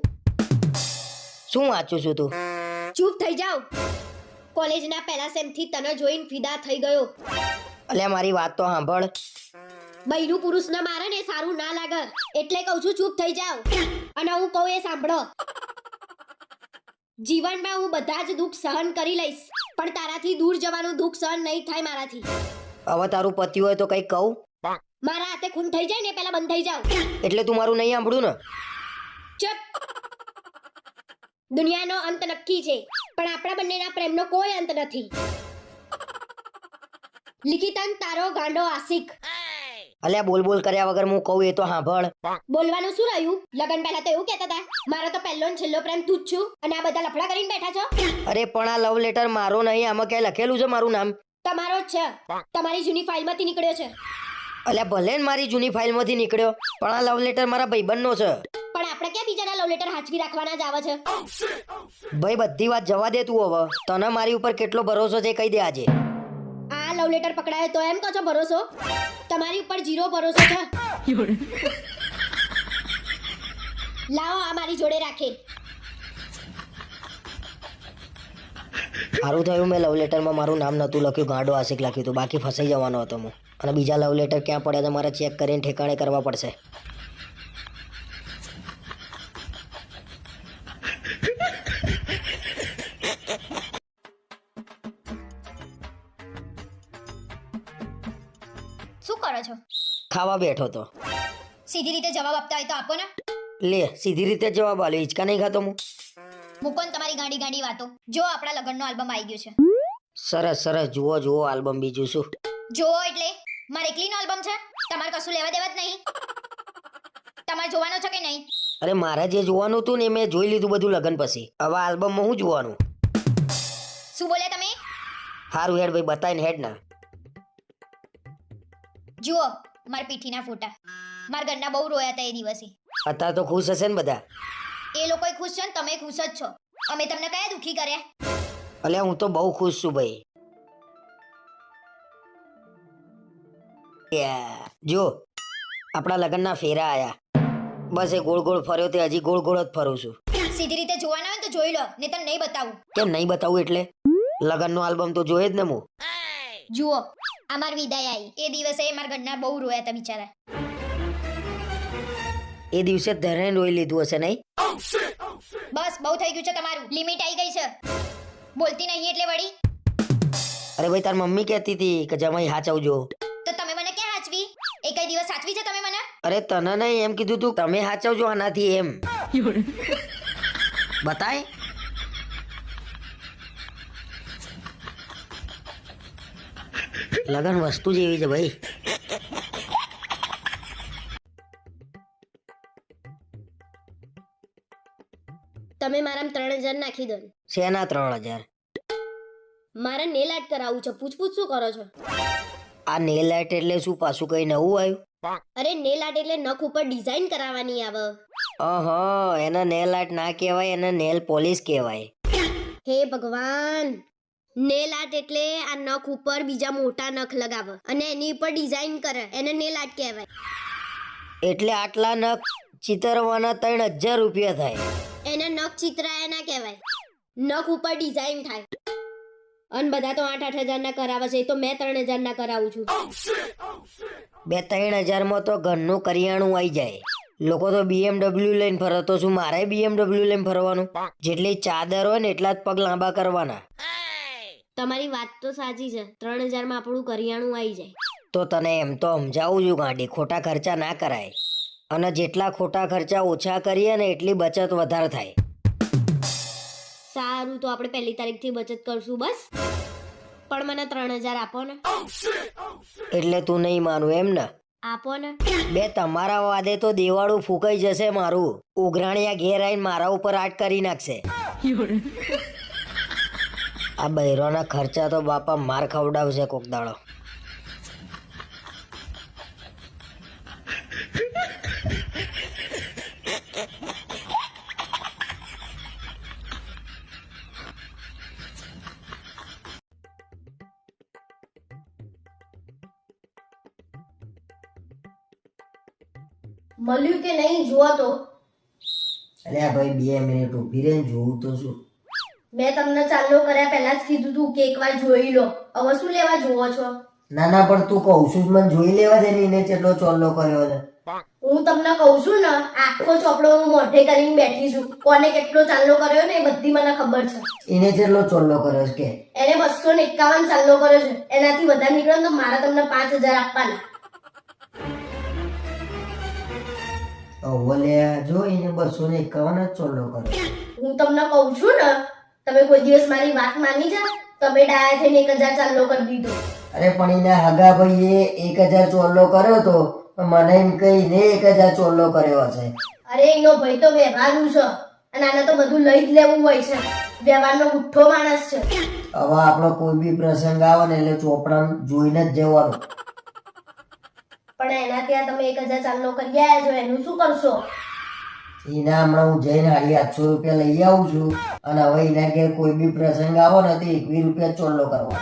Speaker 2: શું વાંચું છું તું?
Speaker 1: ચૂપ થઈ જાવ. કોલેજના પહેલા સેમથી તને જોઈને ફિદા થઈ ગયો.
Speaker 2: અલ્યા મારી વાત તો સાંભળ.
Speaker 1: બૈરું પુરુષને મારે ને સારું ના લાગે, એટલે કહું છું ચૂપ થઈ જાવ. અને હું કહું એ સાંભળો. જીવનમાં હું બધા જ દુઃખ સહન કરી લઈશ, પણ તારાથી દૂર જવાનું દુઃખ સહન નહીં થાય મારાથી.
Speaker 2: હવે તારું પતિ હોય તો કઈ કહું?
Speaker 1: મારા હાથે ખૂન થઈ જાય ને પહેલા બંધ થઈ જાવ.
Speaker 2: એટલે તું મારું નહીં સાંભળ્યું ને?
Speaker 1: ચૂપ. દુનિયાનો અંત નક્કી છે, પણ આપણા બંનેના પ્રેમનો કોઈ અંત નથી. લિખિતન તારો ગાંડો આશિક.
Speaker 2: અલ્યા બોલ બોલ કર્યા વગર હું કહું એ તો સાંભળ.
Speaker 1: બોલવાનું શું રહ્યું? લગન પહેલા તો એવું કહેતા હતા મારો તો પહેલો ને છેલ્લો પ્રેમ તું જ છું, અને આ બધા લફડા કરીને બેઠા છો.
Speaker 2: અરે પણ આ લવ લેટર મારો નહીં, આમાં ક્યાંય લખેલું છે મારું નામ?
Speaker 1: તમારો જ છે, તમારી જૂની ફાઇલમાંથી નીકળ્યો છે.
Speaker 2: અલ્યા ભલે ને મારી જૂની ફાઇલમાંથી નીકળ્યો, પણ આ લવ લેટર મારા ભાઈબંધનો છે.
Speaker 1: પણ આપણે ક્યાં બીજાના લવ લેટર હાચવી રાખવાના જ આવે છે?
Speaker 2: ભાઈ બધી વાત જવા દે તું. હવે તને મારી ઉપર કેટલો ભરોસો છે કહી દે આજે.
Speaker 1: આ લવ લેટર પકડાયો તો એમ કહો છો ભરોસો? તમારી ઉપર 0 ભરોસો છે. લાવો આ મારી જોડે રાખે.
Speaker 2: સારું થયું મેં લવ લેટરમાં મારું નામ નહોતું લખ્યું, ગાંડો આશિક લખ્યું હતું, બાકી ફસાઈ જવાનો હતો હું. અને બીજા લવ લેટર ક્યાં પડ્યા છે મારે ચેક કરીને ઠેકાણે કરવા પડશે.
Speaker 1: શું કરો છો?
Speaker 2: ખાવા બેઠો તો.
Speaker 1: સીધી રીતે જવાબ આપતા હોય તો આપો ને.
Speaker 2: લે સીધી રીતે જવાબ આલ્યો, હિંચકા નહીં ખાતો હું.
Speaker 1: મૂકો ને તમારી ગાંડી ગાંડી વાતો. જો આપણા લગ્નનો આલ્બમ આવી ગયો છે.
Speaker 2: સરસ સરસ, જુઓ જુઓ આલ્બમ, બીજું શું?
Speaker 1: જો એટલે મારે એકલીનો આલ્બમ છે, તમારે કશું લેવા દેવા જ નહીં. તમારે જોવાનો છે કે નહીં?
Speaker 2: અરે મારે જે જોવાનું હતું ને એ મેં જોઈ લીધું બધું લગન પછી. હવે આલ્બમમાં હું જોવાનું?
Speaker 1: શું બોલ્યા તમે?
Speaker 2: હારું હેડ ભાઈ, બતાવીને હેડ ના.
Speaker 1: જુઓ મારા પીઠીના ફોટા. મારા ઘરના બહુ રોયા હતા એ દિવસે.
Speaker 2: અત્યારે તો ખુશ હશે ને બધા?
Speaker 1: એ લોકોય ખુશ છે ને તમે ખુશ જ છો. અમે તમને કયા દુખી કર્યા?
Speaker 2: અલ્યા હું તો બહુ ખુશ છું ભાઈ. જો આપણા લગ્નના ફેરા આયા, બસ એ ગોળ ગોળ ફર્યો તે હજી ગોળ ગોળ જ ફરું છું.
Speaker 1: સીધી રીતે જોવાના હોય તો જોઈ લો, નહીં તો નહીં બતાવું.
Speaker 2: કેમ નહીં બતાવું? એટલે લગ્નનો આલ્બમ તો જોઈએ જ ને હું.
Speaker 1: જુઓ આ મારી વિદાય આવી એ દિવસે મારા ઘરના બહુ રોયા હતા બિચારા.
Speaker 2: એ દિવસે ધરે રોઈ લીધું હશે નહીં?
Speaker 1: બસ બહુ થઈ ગયું છે તમારું, લિમિટ આવી ગઈ છે. બોલતી નહીં એટલે વળી.
Speaker 2: અરે ભાઈ તાર મમ્મી કહેતી હતી કે જમાઈ હાચવજો.
Speaker 1: તો તમે મને ક્યાં હાચવી? એક દિવસ સાચવી છે તમે મને?
Speaker 2: અરે તને નહીં, એમ કીધું તું તમે હાચવજો આનાથી એમ. બતાય. લગન વસ્તુ જેવી છે ભાઈ.
Speaker 1: તમે મારામાં 3000 નાખી દો.
Speaker 2: શેના 3000?
Speaker 1: મારે નેલ આર્ટ કરાવવું છે. પૂછપૂછ શું કરો છો?
Speaker 2: આ નેલ આર્ટ એટલે શું? પાછું કઈ નવું આવ્યું?
Speaker 1: અરે નેલ આર્ટ એટલે નખ ઉપર ડિઝાઇન કરાવવાની આવે.
Speaker 2: એને નેલ આર્ટ ના કહેવાય, એને નેલ પોલિશ કહેવાય.
Speaker 1: હે ભગવાન, નેલ આર્ટ એટલે આ નખ ઉપર બીજા મોટા નખ લગાવે અને એની ઉપર ડિઝાઇન કરે, એને નેલ આર્ટ કહેવાય.
Speaker 2: એટલે આટલા નખ ચિતરવાના 3000 રૂપિયા થાય.
Speaker 1: એને નખ ચિતરાયા ના કહેવાય, નખ ઉપર ડિઝાઇન થાય. અને બધા તો 8-8 હજારના કરાવે છે, એ તો મેં 3,000 ના કરાવું છું.
Speaker 2: 2-3 હજારમાં તો ઘરનું કરિયાણું આવી જાય. લોકો તો BMW લઈને ફરે, તો શું મારે BMW લઈને ફરવાનું? જેટલી ચાદર હોય ને એટલા જ પગ લાંબા કરવાના.
Speaker 1: તમારી વાત તો સાચી છે, 3,000 માં આપણું કરિયાણું આવી જાય.
Speaker 2: તો તને એમ તો સમજાવું છું ગાંડી, ખોટા ખર્ચા ના કરાય. અને જેટલા ખોટા ખર્ચા ઓછા કરીએ ને એટલી બચત વધારે થાય.
Speaker 1: સારું, તો આપણે 1લી તારીખથી બચત કરશું બસ. પણ મને 3,000 આપો ને.
Speaker 2: એટલે તું નહીં માનું એમ ને?
Speaker 1: આપો ને.
Speaker 2: બે તમારા વાદે તો દેવાળું ફૂંકાઈ જશે મારું. ઉઘરાણિયા ઘેર આવીને મારા ઉપર આટ કરી નાખશે. આ બૈરોના ખર્ચા તો બાપા માર ખવડાવશે કોક દાડો.
Speaker 1: મળ્યું કે નહીં જુઓ તો.
Speaker 2: અલ્યા ભાઈ 2 મિનિટ ઊભી રહે, જોવું તો શું.
Speaker 1: મેં તમને ચાલુ કર્યા પહેલા જ કીધું તું કે એકવાર જોઈ લો. હવે શું લેવા જોવો છો?
Speaker 2: ના ના, પણ તું કહું છું મને જોઈ લેવા દે ને, એને કેટલો ચોલ્લો કર્યો છે.
Speaker 1: હું તમને કહું છું ને, આખો ચોપડો હું મોઢે કરીને બેઠી છું. કોને કેટલો ચાલ્લો કર્યો ને એ બધી મને ખબર છે.
Speaker 2: એને કેટલો ચોલ્લો કર્યો છે કે?
Speaker 1: એને 251 ચાલ્લો કર્યો છે. એનાથી વધારે નીકળે ને તો મારે તમને 5,000 આપવાના.
Speaker 2: ઓલે જો એને 251 જ ચોલ્લો કર્યો.
Speaker 1: હું તમને કહું છું ને, તમે કોઈ દિવસ મારી વાત માની જા. તમે ડાયા થઈને 1,000 ચાલ્લો કરી દીધો.
Speaker 2: અરે પણ એના હગા ભાઈએ 1,000 ચોલ્લો કર્યો તો મને એમ કહીને 1,000 ચોલ્લો કર્યો હશે.
Speaker 1: અરે એનો ભાઈ તો વ્યવહારનું છે, અને આને તો બધું લઈ જ લેવું હોય છે. વ્યવહારનો ગુઠ્ઠો માણસ છે.
Speaker 2: હવે આપણો કોઈ બી પ્રસંગ આવે ને એટલે ચોપડામાં જોઈને જ જવાનું.
Speaker 1: પણ એના ત્યાં તમે 1,000 ચાલ્લો કરી આવ્યા છો, એનું શું કરશો?
Speaker 2: એના હમણાં હું જઈને 800 રૂપિયા લઈ આવું છું, અને હવે એના ઘેર કોઈ બી પ્રસંગ આવો ને તો 21 રૂપિયા ચોલ્લો કરવાનો.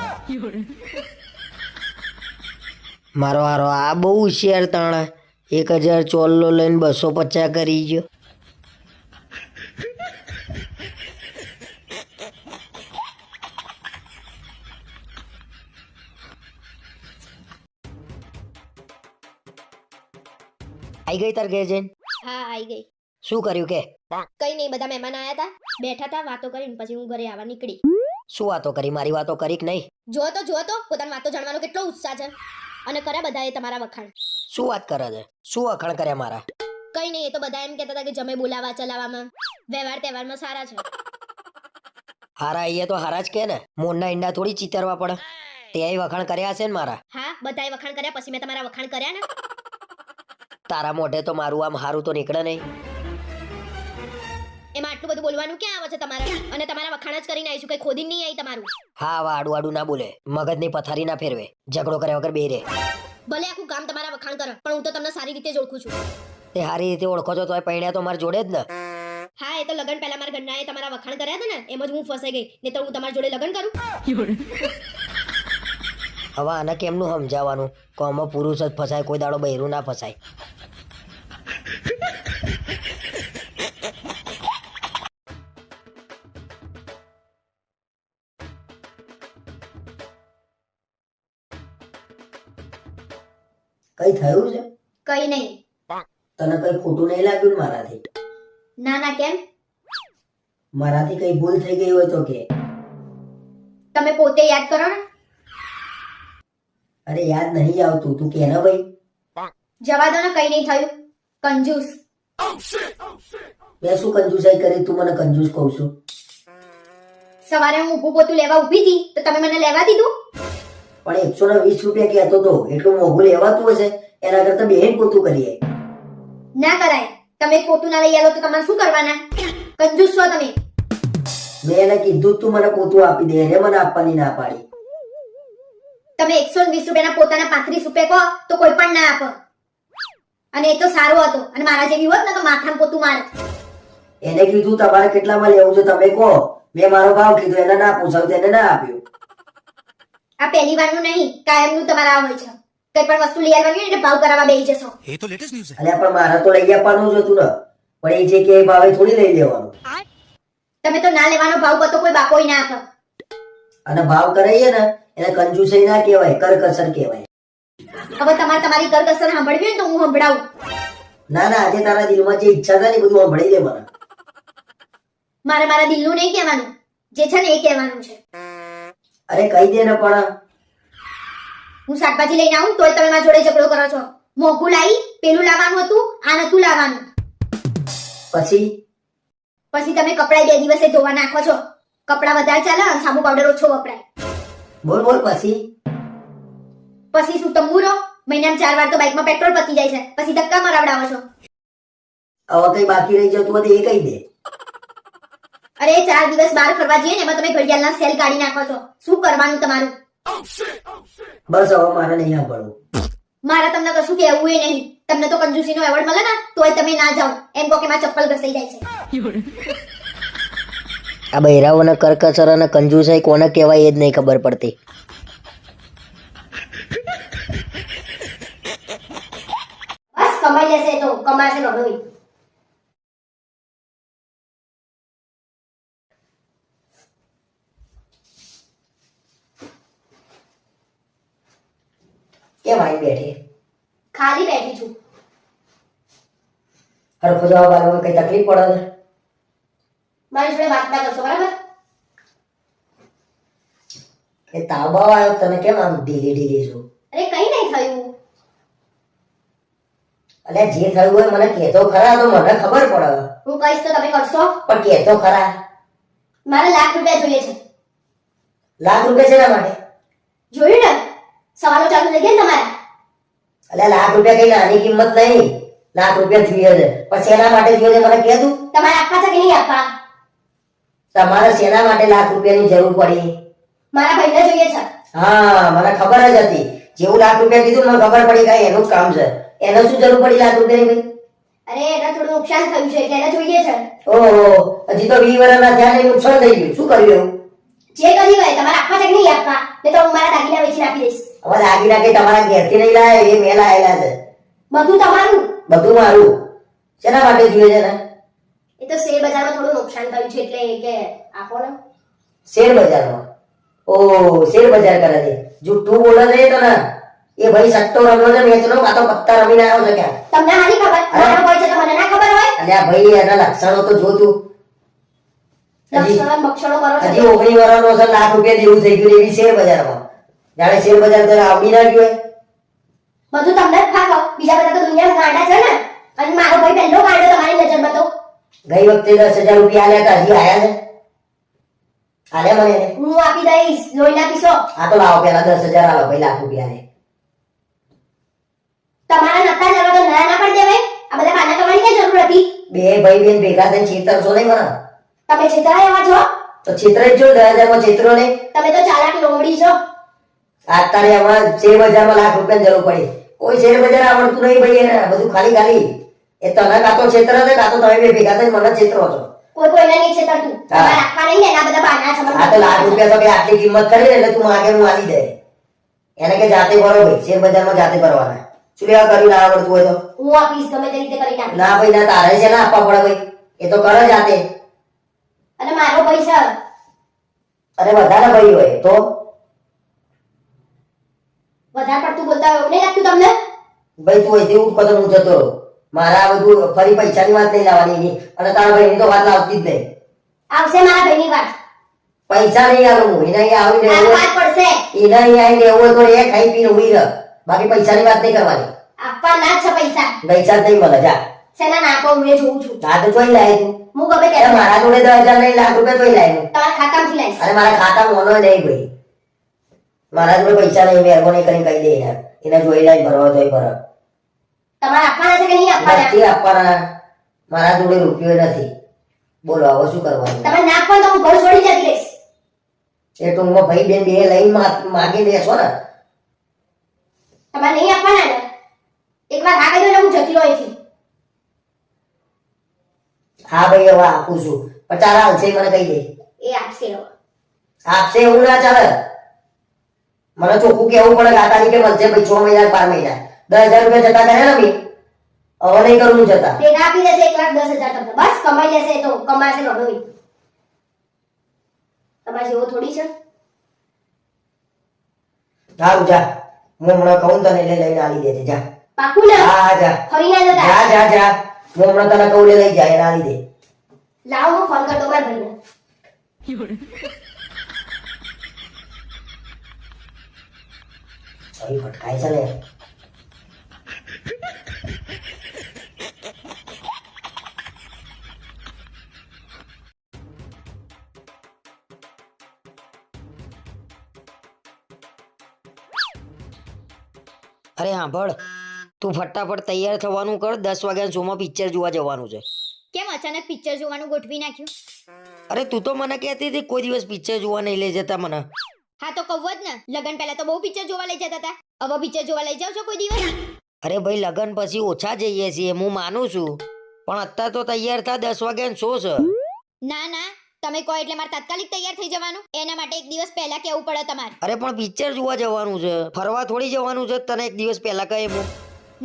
Speaker 2: મારો હારો આ બહુ હોશિયાર તાણા 1,000 ચોલ્લો લઈને 250 કરી ગયો. આઈ ગઈ તાર ઘેર જઈને?
Speaker 1: હા, આવી ગઈ.
Speaker 2: શું કર્યું કે?
Speaker 1: કઈ નહીં, બધા મહેમાન આયા હતા, બેઠા હતા, વાતો કરીને પછી હું ઘરે આવવા નીકળી.
Speaker 2: શું વાતો કરી? મારી વાતો કરી કે નહીં?
Speaker 1: જો તો પોતાની વાતો જાણવાનો કેટલો ઉત્સાહ છે. અને કર્યા બધાએ તમારા વખાણ.
Speaker 2: શું વાત કરે છે? શું વખાણ કર્યા મારા?
Speaker 1: કઈ નહીં, એ તો બધા એમ કહેતા હતા કે જમે બોલાવા ચલાવવામાં, વ્યવહાર તહેવારમાં સારા છે.
Speaker 2: હારા અહીંયા તો હારા જ કે ને, મોરના ઈંડા થોડી ચીતરવા પડે. તે વખાણ કર્યા હશે ને મારા?
Speaker 1: હા, બધાએ વખાણ કર્યા, પછી મેં તમારા વખાણ કર્યા ને.
Speaker 2: તારા મોઢે તો મારું આમ હારું તો નીકળે નહીં.
Speaker 1: એમાં આટલું બધું બોલવાનું ક્યાં આવે છે તમારે? અને તમારા વખાણ જ કરીને આવીશું, કઈ ખોદી નહીં આવી તમારું.
Speaker 2: હા, આવા આડું આડું ના બોલે, મગજની પથારી ના ફેરવે, ઝઘડો કર્યા વગર બેરે.
Speaker 1: ભલે આખું ગામ તમારા વખાણ કરે, પણ હું તો તમને સારી રીતે જ ઓળખું છું.
Speaker 2: તે સારી રીતે ઓળખો છો તોય પૈણ્યા તો મારી જોડે જ ને.
Speaker 1: હા, એ તો લગન પહેલા મારા ઘરનાએ તમારા વખાણ કર્યા હતા ને, એમ જ હું ફસાઈ ગઈ. નહીં તો હું તમારી જોડે લગન કરું.
Speaker 2: હવે આને કેમનું સમજાવવાનું? કોમાં પુરુષ જ ફસાય, કોઈ દાડો બૈરું ના ફસાય. કઈ થયું છે?
Speaker 1: કઈ નહીં.
Speaker 2: તને કઈ ખોટું નહીં લાગ્યું ને મારાથી?
Speaker 1: ના ના, કેમ?
Speaker 2: મારાથી કઈ ભૂલ થઈ ગઈ હોય તો કે.
Speaker 1: તમે પોતે યાદ કરો ને.
Speaker 2: અરે યાદ નહીં આવતું, તું કે ને ભાઈ.
Speaker 1: જવા દો ને, કઈ નહીં થયું. કંજૂસ.
Speaker 2: મેં શું કંજૂસાઈ કરી? તું મને કંજૂસ કહું છું?
Speaker 1: સવારે હું ઊભું પોતું લેવા ઊભી હતી તો તમે મને લેવા દીધું.
Speaker 2: પણ 120 રૂપિયા કહેતો તો, એટલું મોંઘું લેવાતું હશે? એના કરતા બેન પોતું કરીએ.
Speaker 1: ના કરાય. તમે પોતું ના લઈ આવો તો તમારે શું કરવાના? કંજૂસ છો તમે.
Speaker 2: મેં એને કીધું તું મને પોતું આપી દે, એને મને આપવાની ના પાડી.
Speaker 1: તમે 120 રૂપિયાના પોતાના 35 રૂપિયા કહો તો કોઈ પણ ના આપો. અને એ તો સારો હતો, અને મારા જેવી હોત ને તો માથામાં પોતું મારે.
Speaker 2: એને કીધું તમારે કેટલામાં લેવું છે તમે કહો. મેં મારો ભાવ કીધું, એને ના પૂછાવ્યું, એને ના આપ્યું.
Speaker 1: આ પહેલી વારનું નહીં, કાયમનું તમારા આ હોય છે. કઈ પણ વસ્તુ લઈ આવવાની હોય એટલે ભાવ કરાવવા બેસી જશો.
Speaker 4: ये तो लेटेस्ट न्यूज़ है।
Speaker 2: અલ્યા પણ મારે તો લઈ આપવાનું જ હતું ને, પણ એ જે કે એ ભાવે થોડી લઈ લેવાનું.
Speaker 1: તમે તો ના લેવાનો ભાવ બતો કોઈ બાકોય ના આપે.
Speaker 2: અને ભાવ કરાઈએ ને એને કંજુસાઈ ના કહેવાય, કરકસર કહેવાય.
Speaker 1: હવે તમારે તમારી કરકસર સાંભળવી હોય ને તો હું સંભળાવું.
Speaker 2: ના ના, આજે તારા દિલમાં જે ઈચ્છા થાય ને એ બધું સાંભળી લે મને.
Speaker 1: મારે મારા દિલનું નહીં કહેવાનું, જે છે ને એ કહેવાનું છે.
Speaker 2: અરે કહી દે ને પણ.
Speaker 1: હું શાકભાજી લઈને આવું તોય તમે મારા જોડે ઝઘડો કરો છો. મોંઘું લાવી, પેલું લાવવાનું હતું, આ નતું લાવવાનું.
Speaker 2: પછી
Speaker 1: પછી તમે કપડાં 2 દિવસે ધોવા નાખો છો. કપડાં વધારે ચાલે અને સાબુ પાવડર ઓછો વપરાય.
Speaker 2: બોલ બોલ પછી.
Speaker 1: પછી શું તંબુરો? મહિનામાં 4 વાર તો બાઇકમાં પેટ્રોલ પતી જાય છે, પછી ધક્કા મરાવડાવો છો.
Speaker 2: હવે કઈ બાકી રહી જતું હોય તો એ કહી દે.
Speaker 1: અરે 4 દિવસ બહાર ફરવા જઈએ ને એમાં તમે ઘડિયાળના સેલ કાઢી નાખો છો. શું કરવાનું તમારું?
Speaker 2: બસ હવે મારે નહીં સાંભળવું.
Speaker 1: મારે તમને કશું કહેવું એ નહીં. તમને તો કંજૂસીનો એવોર્ડ મળે ને તોય તમે ના જાઓ. એમ કહો કે મારા ચપ્પલ ઘસાઈ જાય છે.
Speaker 2: આ બૈરાઓને કરકસર અને કંજુસાઈ કોને કહેવાય એ જ નહીં ખબર પડતી.
Speaker 1: બસ કમાઈ લેશે તો કમાશે રડોઈ.
Speaker 2: કેમ આવી બેઠી?
Speaker 1: ખાલી બેઠી છું.
Speaker 2: હરખો જવાબ આપવામાં કઈ તકલીફ પડે છે?
Speaker 1: મારી જોડે વાત ના કરશો બરાબર?
Speaker 2: એ તાવ આવ્યો તને કેમ આમ ઢીલી ઢીલી છું?
Speaker 1: અરે કઈ નહીં થયું.
Speaker 2: અલે જે થયું હોય મને કહેતો ખરા તો મને ખબર પડે.
Speaker 1: હું કહીશ તો તમે કરશો?
Speaker 2: પણ કહેતો ખરા.
Speaker 1: મારે ₹1,00,000 જોઈએ છે.
Speaker 2: ₹1,00,000 શેના માટે?
Speaker 1: જોયું ને સવાલો ચાલુ થઈ ગયા ને તમારા.
Speaker 2: અલે ₹1,00,000 કઈ નાની કિંમત નહીં. ₹1,00,000 જોઈએ છે પણ શેના માટે જોઈએ છે મને કહે તું.
Speaker 1: તમારે આપવા છે કે નહીં આપવા?
Speaker 2: તમારે શેના માટે ₹1,00,000 ની જરૂર પડી?
Speaker 1: મારા ભાઈને જોઈએ છે.
Speaker 2: હા મને ખબર જ હતી. જેવું ₹1,00,000 કીધું મને ખબર પડી કે એનું જ કામ છે. એને શું જરૂર પડી ₹1,00,000 ની ભાઈ?
Speaker 1: અરે એને થોડું નુકસાન થયું છે એટલે એને જોઈએ છે.
Speaker 2: ઓહો હજી તો 20 વર્ષના થયા ને નુકસાન થઈ ગયું. શું કર્યું એવું?
Speaker 1: જે કર્યું હોય તમારે આપવા છે કે નહીં આપવા? નહીં તો હું મારા દાગીના વેચી નાખી દઈશ.
Speaker 2: હવે દાગીના કઈ તમારા ઘેરથી નહીં લાયા, એ મેં લાયેલા છે.
Speaker 1: બધું તમારું.
Speaker 2: બધું મારું. શેના માટે જોઈએ છે ને?
Speaker 1: એ તો શેર બજારમાં થોડું નુકસાન થયું છે એટલે કે આપો ને.
Speaker 2: શેર બજારમાં? ઓ શેર બજાર કરે છે. જૂઠું બોલે છે તો ને એ ભાઈ સટ્ટો રમ્યો છે મેચનો, કાં તો પત્તા રમીને આવ્યો છે ક્યાં?
Speaker 1: તમને હાની ખબર? મારો હોય છે તો મને ના ખબર હોય?
Speaker 2: અલ્યા ભાઈ એના લક્ષણો તો જો તું.
Speaker 1: લક્ષણો ને બક્ષણો કરો છો.
Speaker 2: હજી 19 વર્ષનો છે, ₹1,00,000 જેવું થઈ ગયું એવી શેર બજારમાં. જાણે શેર બજાર તને આવડી ના ગયું હોય.
Speaker 1: બધું તમને જ ફાવો. બીજા બધા તો દુનિયામાં ગાંડા છે ને. અને મારો ભાઈ પહેલો ગાંડો તમારી નજરમાં તો.
Speaker 2: ગઈ વખતે ₹10,000 આલ્યા હતા, હજી આયા છે? આલ્યા મને એને?
Speaker 1: હું આપી દઈશ. લોહીના પીસો.
Speaker 2: આ તો લાવો પેલા 10,000 આલો ભાઈ ₹1,00,000 ને.
Speaker 1: તમારા નતા જવા તો ના ના પડી દેવાય. આ બધા પાના કરવાની ક્યાં જરૂર હતી?
Speaker 2: બે ભાઈ બેન ભેગા થઈને છેતરશો નહીં મને.
Speaker 1: તમે છેતરાય એવા છો.
Speaker 2: તો છેતરાઈ જ જો 10,000 માં છેતરો નહીં.
Speaker 1: તમે તો ચાલાક લોમડી છો.
Speaker 2: અત્યારે હમણાં શેર બજારમાં ₹1,00,000 જરૂર પડી. કોઈ શેર બજાર આવડતું નહીં ભાઈ એને. બધું ખાલી ખાલી. એ તને કાં તો છેતરે છે કાં તો તમે બે ભેગા થઈને મને છેતરો છો.
Speaker 1: કોઈ કોઈને નહીં છેતરતું. તમારે આપવા નહીં ને એના બધા બાના છે.
Speaker 2: આ તો ₹1,00,000 તો કઈ આટલી કિંમત કરી ને એટલે તું માગે હું આલી દે. એને કે જાતે ભરો ભાઈ, શેર બજારમાં જાતે ભરવાના. શું લેવા કર્યું ના આવડતું હોય તો?
Speaker 1: હું આપીશ ગમે તે રીતે કરી નાખીશ.
Speaker 2: ના ભાઈ ના, તારે છે ને આપવા પડે ભાઈ. એ તો કરે જાતે.
Speaker 1: અને મારો પૈસા
Speaker 2: અને વધારે ભાઈ હોય તો
Speaker 1: વધારે પડતું બોલતા હોય એવું નહીં લાગતું તમને?
Speaker 2: ભાઈ તું અહીંથી ઉઠ પછી હું જતો રહું. મારા આ બધું ફરી પૈસાની વાત નહીં લાવવાની એની. અને તારા ભાઈની તો વાત લાવતી જ નહીં.
Speaker 1: આવશે મારા ભાઈની વાત.
Speaker 2: પૈસા નહીં આલું હું. એને અહીંયા આવીને
Speaker 1: આ વાત પડશે.
Speaker 2: એને અહીંયા આવીને એવું હોય તો એ ખાઈ પીને ઉભી રહ. બાકી પૈસાની વાત નહીં કરવાની.
Speaker 1: આપવા ના જ છે પૈસા.
Speaker 2: પૈસા જ નહીં મળે જા.
Speaker 1: શેના નાખો હું એ જોઉં છું.
Speaker 2: હા તો જોઈ લાય તું.
Speaker 1: હું ગમે
Speaker 2: અરે
Speaker 1: ત્યારે
Speaker 2: મારા જોડે 10,000 નહીં, ₹1,00,000 જોઈ લાય તું.
Speaker 1: તમારા ખાતામાંથી લાવીશ.
Speaker 2: અરે મારા ખાતામાં મોનો નહીં ભાઈ. મારા જોડે પૈસા નહીં, મહેરબાની કરીને કહી દે એને. એને જોઈ લાય ભરવા તોય ભર.
Speaker 1: તમારે આપવાના છે કે નહીં આપવાના?
Speaker 2: નથી આપવાના. મારા જોડે રૂપિયો નથી. બોલો હવે શું કરવાનું?
Speaker 1: તમે ના આપો તો હું ઘર છોડી જતી રહીશ.
Speaker 2: એ ટૂંકમાં ભાઈ બેન બે લઈને માગી દેશો ને.
Speaker 1: તમારે નહીં આપવાના ને? એકવાર હા કહી દો ને હું જતી રહું અહીંથી.
Speaker 2: હા ભાઈ હવે આપું છું પણ તારા હાલશે મને કહી દે.
Speaker 1: એ આપશે હવે.
Speaker 2: આપશે એવું ના ચાલે. મને ચોખ્ખું કેવું પડે કે આ તારીખે મળશે ભાઈ 6 મહિના 12 મહિના. ₹10,000 જતા કરે ને બી હવે નહીં કરું જતા.
Speaker 1: ભેગા આપી દેશે 1,10,000 તમને. બસ કમાઈ લેશે એ તો કમાશે રડોઈ. તમારે જેવો થોડી છે.
Speaker 2: સારું જા, હું હમણાં કહું તને એટલે લઈને આલી દેજે જા.
Speaker 1: પાકું ને?
Speaker 2: હા હા જા
Speaker 1: ફરી ના જતા.
Speaker 2: જા જા જા, હું હમણાં તને કહું એટલે લઈ જાય એને આલી દે.
Speaker 1: લાવો હું ફોન કરતો મારા ભાઈને.
Speaker 2: સહી ફટકાય છે ને. અરે સાંભળ, તું ફટાફટ તૈયાર થવાનું કર, 10 વાગ્યા શોમાં પિક્ચર જોવા જવાનું છે.
Speaker 1: કેમ અચાનક પિક્ચર જોવાનું ગોઠવી નાખ્યું?
Speaker 2: અરે તું તો મને કહેતી હતી કોઈ દિવસ પિક્ચર જોવા નહીં લઈ જતા મને.
Speaker 1: હા તો કહું જ ને, લગન પહેલા તો બહુ પિક્ચર જોવા લઈ જતા હતા. હવે પિક્ચર જોવા લઈ જાવ છો કોઈ દિવસ?
Speaker 2: અરે ભાઈ લગન પછી ઓછા જઈએ છીએ હું માનું છું, પણ અત્યારે તો તૈયાર થા, 10 વાગ્યાનો શો છે.
Speaker 1: ના ના, તમે કહો એટલે મારે તાત્કાલિક તૈયાર થઈ જવાનું. એના માટે એક દિવસ પહેલા કહેવું પડે તમારે.
Speaker 2: અરે પણ પિક્ચર જોવા જવાનું છે, ફરવા થોડી જવાનું છે. તને એક દિવસ પહેલા કહે હું.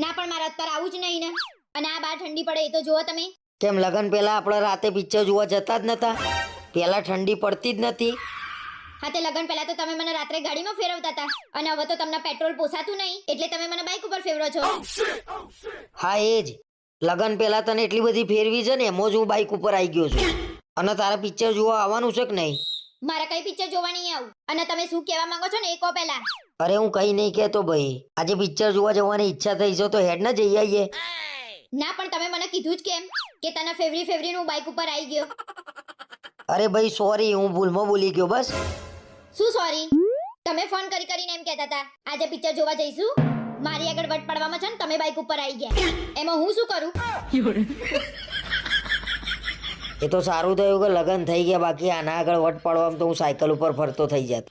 Speaker 1: ના પણ મારે અત્યારે આવું જ નહીં ને. અને આ બહાર ઠંડી પડે એ તો જુઓ તમે.
Speaker 2: કેમ લગન પહેલા આપણે રાતે પિક્ચર જોવા જતા જ નતા? પહેલા ઠંડી પડતી જ નથી.
Speaker 1: હા તે લગન પહેલા તો તમે મને રાત્રે ગાડીમાં ફેરવતા હતા, અને હવે તો તમને પેટ્રોલ પોસાતું નહીં એટલે તમે મને બાઇક ઉપર ફેરવો છો.
Speaker 2: હા એ જ, લગન પહેલા તને એટલી બધી ફેરવી છે ને એમાં જ હું બાઇક ઉપર આવી ગયો છું. અને તારા પિક્ચર જોવા આવવાનું છે કે નહીં?
Speaker 1: મારે કઈ પિક્ચર જોવા નહીં આવું. અને તમે શું કહેવા માંગો છો ને એ કહો પહેલા.
Speaker 2: અરે હું કઈ નહીં કહેતો ભાઈ, આજે પિક્ચર જોવા જવાની ઈચ્છા થઈ છે તો હેડ ના જઈ આવીએ.
Speaker 1: ના પણ તમે મને કીધું જ કેમ કે તને ફેવરી હું બાઇક ઉપર આવી ગયો?
Speaker 2: અરે ભાઈ સોરી, હું ભૂલમાં બોલી ગયો બસ.
Speaker 1: શું સોરી? તમે ફોન કરીને એમ કહેતા હતા આજે પિક્ચર જોવા જઈશું. મારી આગળ વટ પડવામાં છે ને તમે બાઇક ઉપર આવી ગયા, એમાં હું શું કરું?
Speaker 2: એ તો સારું થયું કે લગન થઈ ગયા, બાકી આના આગળ વટ પાડવામાં તો હું સાયકલ ઉપર ફરતો થઈ જાત.